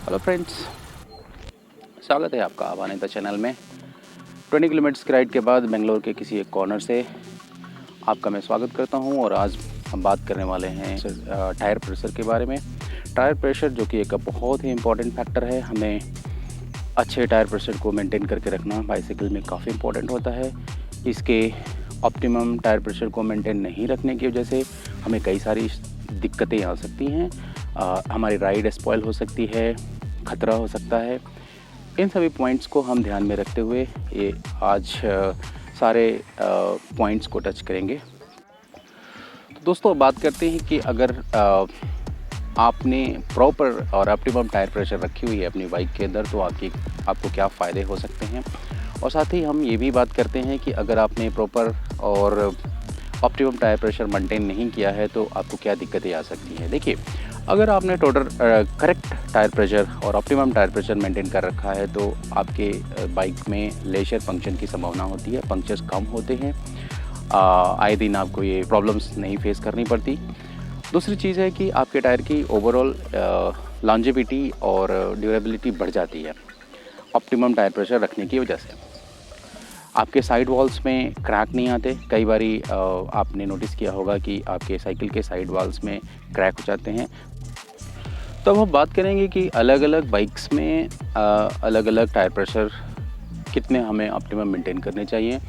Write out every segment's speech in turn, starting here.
Hello friends, स्वागत है आपका अवानिता चैनल में। 20 किलोमीटर की राइड के बाद बेंगलोर के किसी एक कॉर्नर से आपका मैं स्वागत करता हूं और आज हम बात करने वाले हैं टायर प्रेशर के बारे में। टायर प्रेशर जो कि एक बहुत ही इम्पॉर्टेंट फैक्टर है। हमें अच्छे टायर प्रेशर को मेंटेन करके रखना बाइसाइकिल में काफ़ी इम्पॉर्टेंट होता है। इसके ऑप्टिमम टायर प्रेशर को मेंटेन नहीं रखने की वजह से हमें कई सारी दिक्कतें आ सकती हैं। हमारी राइड स्पॉइल हो सकती है, खतरा हो सकता है। इन सभी पॉइंट्स को हम ध्यान में रखते हुए ये आज सारे पॉइंट्स को टच करेंगे। तो दोस्तों बात करते हैं कि अगर आपने प्रॉपर और ऑप्टिमम टायर प्रेशर रखी हुई है अपनी बाइक के अंदर तो आपको क्या फ़ायदे हो सकते हैं। और साथ ही हम ये भी बात करते हैं कि अगर आपने प्रॉपर और ऑप्टिमम टायर प्रेशर मेंटेन नहीं किया है तो आपको क्या दिक्कतें आ सकती हैं। देखिए, अगर आपने टोटल करेक्ट टायर प्रेशर और ऑप्टिमम टायर प्रेशर मेंटेन कर रखा है तो आपके बाइक में लेजर पंक्चर की संभावना होती है, पंक्चर्स कम होते हैं। आए दिन आपको ये प्रॉब्लम्स नहीं फेस करनी पड़ती। दूसरी चीज़ है कि आपके टायर की ओवरऑल लॉन्जेविटी और ड्यूरेबिलिटी बढ़ जाती है ऑप्टिमम टायर प्रेशर रखने की वजह से। आपके साइड वॉल्स में क्रैक नहीं आते। कई बारी आपने नोटिस किया होगा कि आपके साइकिल के साइड वॉल्स में क्रैक हो जाते हैं। तो अब हम बात करेंगे कि अलग अलग बाइक्स में अलग अलग टायर प्रेशर कितने हमें ऑप्टिमम मेंटेन करने चाहिए।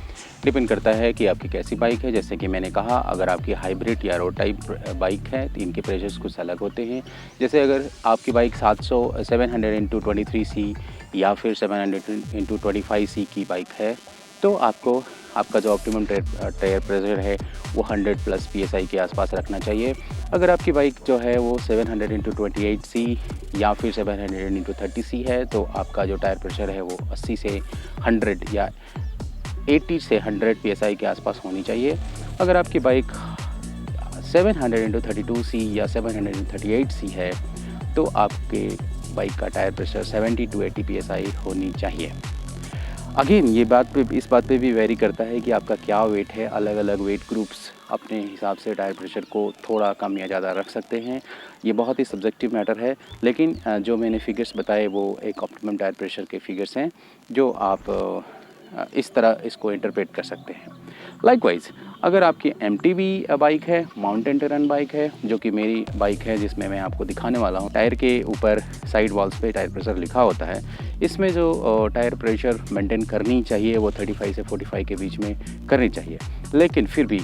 डिपेंड करता है कि आपकी कैसी बाइक है। जैसे कि मैंने कहा, अगर आपकी हाइब्रिड या रोड टाइप बाइक है तो इनके प्रेशर्स कुछ अलग होते हैं। जैसे अगर आपकी बाइक 700/23C या फिर 700/25C की बाइक है तो आपका जो ऑप्टिमम टायर प्रेशर है वो 100+ PSI के आसपास रखना चाहिए। अगर आपकी बाइक जो है वो 700/28C या फिर 700/30C है तो आपका जो टायर प्रेशर है वो 80 से 100 या 80 से 100 PSI के आसपास होनी चाहिए। अगर आपकी बाइक 700/32C या 700/38C है तो आपके बाइक का टायर प्रेशर 70 to 80 PSI होनी चाहिए। अगेन इस बात पे भी वेरी करता है कि आपका क्या वेट है। अलग अलग वेट ग्रुप्स अपने हिसाब से टायर प्रेशर को थोड़ा कम या ज़्यादा रख सकते हैं। ये बहुत ही सब्जेक्टिव मैटर है, लेकिन जो मैंने फिगर्स बताए वो एक ऑप्टिमम टायर प्रेशर के फिगर्स हैं जो आप इस तरह इसको इंटरप्रेट कर सकते हैं। लाइकवाइज अगर आपकी MTB बाइक है, माउंटेन टेरेन बाइक है, जो कि मेरी बाइक है जिसमें मैं आपको दिखाने वाला हूँ, टायर के ऊपर साइड वॉल्स पे टायर प्रेशर लिखा होता है। इसमें जो टायर प्रेशर मेंटेन करनी चाहिए वो 35 से 45 के बीच में करनी चाहिए। लेकिन फिर भी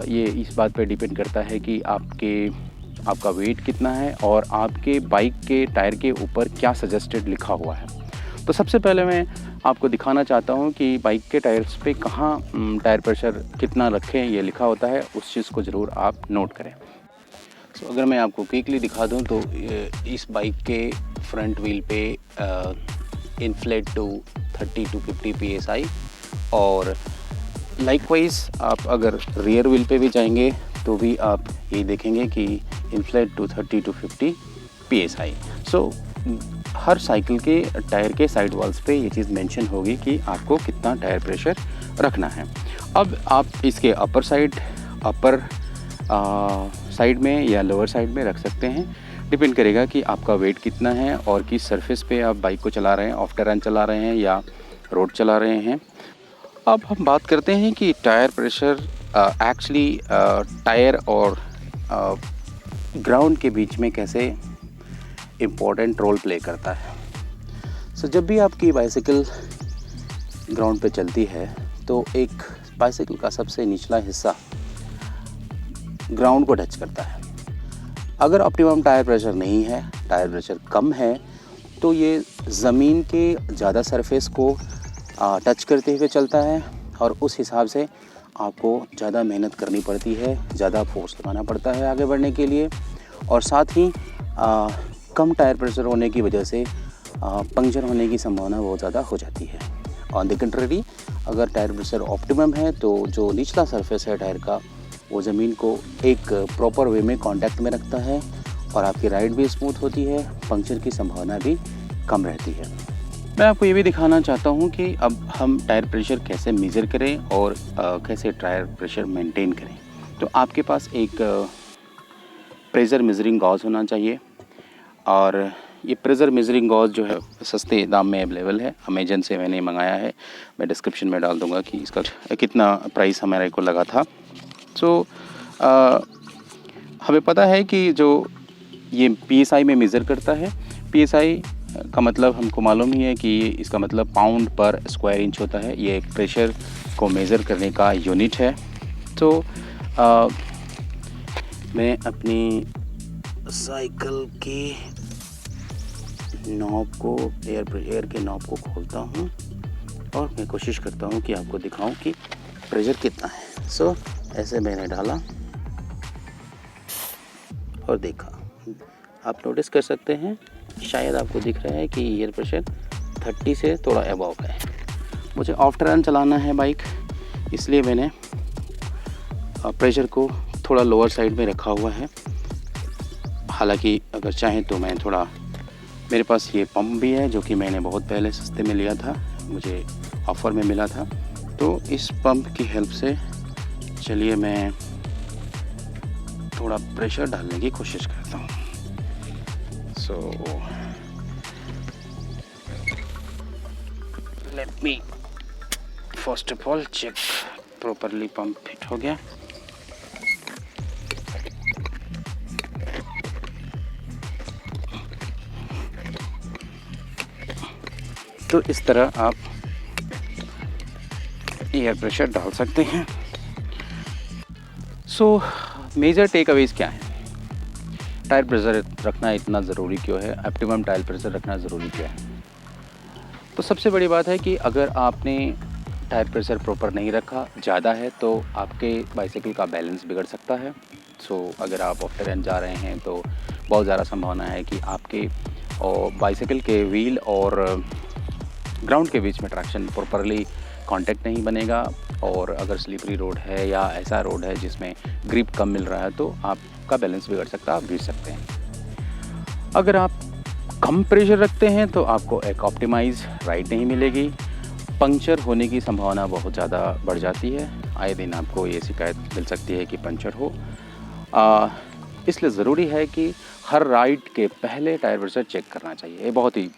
ये इस बात पे डिपेंड करता है कि आपका वेट कितना है और आपके बाइक के टायर के ऊपर क्या सजेस्टेड लिखा हुआ है। तो सबसे पहले मैं आपको दिखाना चाहता हूँ कि बाइक के टायर्स पे कहाँ टायर प्रेशर कितना रखें ये लिखा होता है, उस चीज़ को ज़रूर आप नोट करें। तो अगर मैं आपको क्विकली दिखा दूँ तो इस बाइक के फ्रंट व्हील पे इन्फ्लेट टू 30 to 50 PSI और लाइकवाइज आप अगर रियर व्हील पे भी जाएंगे तो भी आप ये देखेंगे कि inflate to 30 to 50 PSI। So हर साइकिल के टायर के साइड वॉल्स पे ये चीज़ मेंशन होगी कि आपको कितना टायर प्रेशर रखना है। अब आप इसके अपर साइड में या लोअर साइड में रख सकते हैं। डिपेंड करेगा कि आपका वेट कितना है और किस सरफेस पे आप बाइक को चला रहे हैं, ऑफ टेरेन चला रहे हैं या रोड चला रहे हैं। अब हम बात करते हैं कि टायर प्रेशर एक्चुअली टायर और ग्राउंड के बीच में कैसे इम्पोर्टेंट रोल प्ले करता है। सो जब भी आपकी बाइसाइकिल ग्राउंड पे चलती है तो एक बाइसाइकिल का सबसे निचला हिस्सा ग्राउंड को टच करता है। अगर ऑप्टिमम टायर प्रेशर नहीं है, टायर प्रेशर कम है, तो ये ज़मीन के ज़्यादा सरफेस को टच करते हुए चलता है और उस हिसाब से आपको ज़्यादा मेहनत करनी पड़ती है, ज़्यादा फोर्स लगाना पड़ता है आगे बढ़ने के लिए। और साथ ही कम टायर प्रेशर होने की वजह से पंक्चर होने की संभावना बहुत ज़्यादा हो जाती है। ऑन द कंट्री, अगर टायर प्रेशर ऑप्टिमम है तो जो निचला सरफेस है टायर का वो ज़मीन को एक प्रॉपर वे में कांटेक्ट में रखता है और आपकी राइड भी स्मूथ होती है, पंक्चर की संभावना भी कम रहती है। मैं आपको ये भी दिखाना चाहता हूँ कि अब हम टायर प्रेशर कैसे मेज़र करें और कैसे टायर प्रेशर मेंटेन करें। तो आपके पास एक प्रेशर मेजरिंग गॉज होना चाहिए और ये प्रेशर मेजरिंग गॉज जो है सस्ते दाम में अवेलेबल है, अमेजन से मैंने मंगाया है। मैं डिस्क्रिप्शन में डाल दूँगा कि इसका कितना प्राइस हमारे को लगा था। सो हमें पता है कि जो ये PSI में मेज़र करता है, PSI का मतलब हमको मालूम ही है कि इसका मतलब पाउंड पर स्क्वायर इंच होता है। ये एक प्रेशर को मेज़र करने का यूनिट है। तो मैं अपनी साइकिल की नॉब को एयर के नॉब को खोलता हूँ और मैं कोशिश करता हूँ कि आपको दिखाऊं कि प्रेशर कितना है। सो ऐसे मैंने डाला और देखा, आप नोटिस कर सकते हैं, शायद आपको दिख रहा है कि एयर प्रेशर 30 से थोड़ा अबव है। मुझे ऑफ टर्न चलाना है बाइक, इसलिए मैंने प्रेशर को थोड़ा लोअर साइड में रखा हुआ है। हालांकि अगर चाहें तो मैं थोड़ा, मेरे पास ये पंप भी है जो कि मैंने बहुत पहले सस्ते में लिया था, मुझे ऑफ़र में मिला था। तो इस पंप की हेल्प से चलिए मैं थोड़ा प्रेशर डालने की कोशिश करता हूँ। So let me first of all check properly pump fit हो गया। तो इस तरह आप एयर प्रेशर डाल सकते हैं। सो मेजर टेक अवेज क्या है? टायर प्रेशर रखना इतना ज़रूरी क्यों है? ऑप्टिमम टायर प्रेशर रखना ज़रूरी क्यों है? तो सबसे बड़ी बात है कि अगर आपने टायर प्रेशर प्रॉपर नहीं रखा, ज़्यादा है, तो आपके बाइसाइकिल का बैलेंस बिगड़ सकता है। सो अगर आप ऑफ टेरेन जा रहे हैं तो बहुत ज़्यादा संभावना है कि आपके बाइसाइकिल के व्हील और ग्राउंड के बीच में ट्रैक्शन प्रॉपरली कांटेक्ट नहीं बनेगा, और अगर स्लिपरी रोड है या ऐसा रोड है जिसमें ग्रिप कम मिल रहा है तो आपका बैलेंस बिगड़ सकता है, आप गिर सकते हैं। अगर आप कम प्रेशर रखते हैं तो आपको एक ऑप्टिमाइज राइड नहीं मिलेगी, पंक्चर होने की संभावना बहुत ज़्यादा बढ़ जाती है। आए दिन आपको ये शिकायत मिल सकती है कि पंक्चर हो। इसलिए ज़रूरी है कि हर राइड के पहले टायर प्रेशर चेक करना चाहिए। ये बहुत ही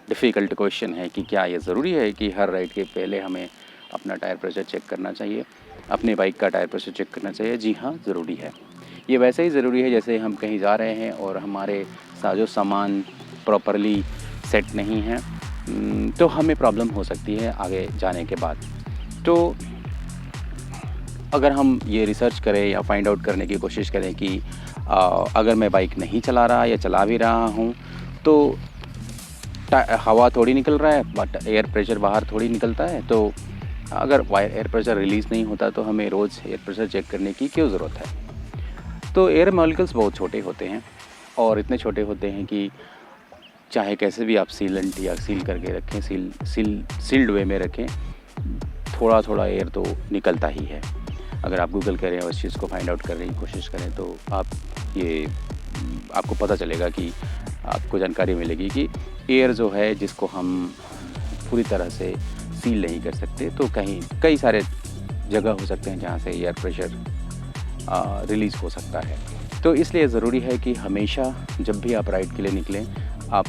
डिफ़िकल्ट क्वेश्चन है कि क्या ये ज़रूरी है कि हर राइड के पहले हमें अपना टायर प्रेशर चेक करना चाहिए, अपने बाइक का टायर प्रेशर चेक करना चाहिए? जी हाँ, ज़रूरी है। ये वैसे ही ज़रूरी है जैसे हम कहीं जा रहे हैं और हमारे साजो सामान प्रॉपरली सेट नहीं है, तो हमें प्रॉब्लम हो सकती है आगे जाने के बाद। तो अगर हम ये रिसर्च करें या फाइंड आउट करने की कोशिश करें कि अगर मैं बाइक नहीं चला रहा या चला भी रहा हूँ तो हवा थोड़ी निकल रहा है, बट एयर प्रेशर बाहर थोड़ी निकलता है। तो अगर एयर प्रेशर रिलीज़ नहीं होता तो हमें रोज़ एयर प्रेशर चेक करने की क्यों ज़रूरत है? तो एयर मॉलिक्यूल्स बहुत छोटे होते हैं और इतने छोटे होते हैं कि चाहे कैसे भी आप सीलेंट या सील करके रखें, सील्ड वे में रखें, थोड़ा थोड़ा एयर तो निकलता ही है। अगर आप गूगल करें और इस चीज़ को फाइंड आउट करने की कोशिश करें तो आपको पता चलेगा कि आपको जानकारी मिलेगी कि एयर जो है जिसको हम पूरी तरह से सील नहीं कर सकते, तो कई सारे जगह हो सकते हैं जहाँ से एयर प्रेशर रिलीज़ हो सकता है। तो इसलिए ज़रूरी है कि हमेशा जब भी आप राइड के लिए निकलें, आप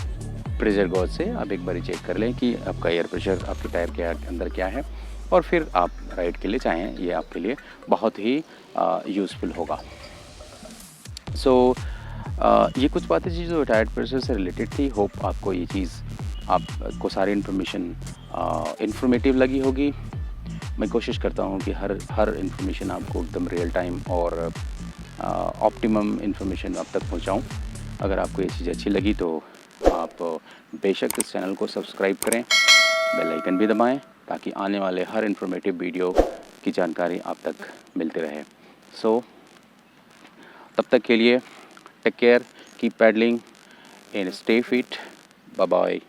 प्रेशर गॉज से आप एक बार चेक कर लें कि आपका एयर प्रेशर आपके टायर के अंदर क्या है, और फिर आप राइड के लिए चाहें, ये आपके लिए बहुत ही यूज़फुल होगा। सो ये कुछ बातें थी जो टायर प्रेशर से रिलेटेड थी। होप आपको ये चीज़, आपको सारी इन्फॉर्मेशन इन्फॉर्मेटिव लगी होगी। मैं कोशिश करता हूँ कि हर इन्फॉर्मेशन आपको एकदम रियल टाइम और ऑप्टिमम इन्फॉर्मेशन आप तक पहुँचाऊँ। अगर आपको ये चीज़ अच्छी लगी तो आप बेशक इस चैनल को सब्सक्राइब करें, बेल आइकन भी दबाएं ताकि आने वाले हर इन्फॉर्मेटिव वीडियो की जानकारी आप तक मिलती रहे। सो तब तक के लिए take care, keep paddling and stay fit. Bye bye.